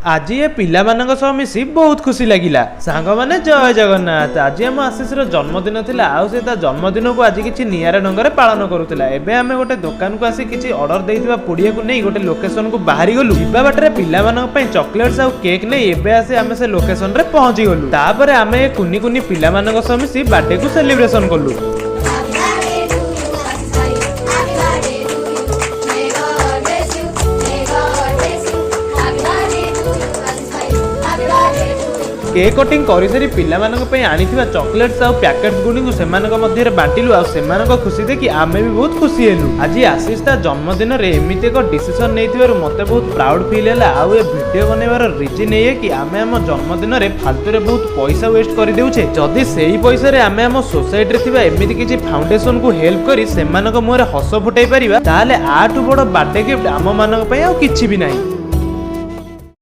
आज ये पिलामानंक सह मिसी बहुत खुशी लगिला। सांग माने जय जगन्नाथ। आज आम आशीष जन्मदिन थिला आउ से ता जन्मदिन को आज किछि नियारा ढंग रे पालन करूतिला। एबे आमे गोटे दुकान को आसी किछि ऑर्डर देइथिबा पुड़िया को नै गोटे लोकेशन को बाहरी गलु। इबा बाटरे पिलामानंक पई चॉकलेट्स आउ केक नै एबे आसे आमे से लोकेशन रे पहुंची गलु। तापरे आमे कुनी कुनी पिलामानंक सह मिसी बर्थडे को सेलिब्रेशन कलु। केक कटिंग करी सारी पिलामानंक पई आनिथिबा चॉकलेट्स आउ पैकेट्स गुडी को सेमानक मध्ये रे बांटिलु आ सेमानक खुशी देखि आमे भी बहुत खुशी हेलु। आज आशीष ता जन्मदिन रे एमिते को डिसीजन नेइथिबारु मते बहुत प्राउड फील हैला। आउ ए वीडियो बनेबार रीजन ए कि आमे हम जन्मदिन रे फालतू रे बहुत पैसा वेस्ट करि देउछे। जदि सेही पैसा रे आमे हम सोसाइटी रे थिबा एमिति किछि फाउंडेशन को हेल्प करी सेमानक मोरे हस फुटाई परिबा ताले आठु बड़ बर्थडे गिफ्ट आम मानक पई आ किछि भी नाही।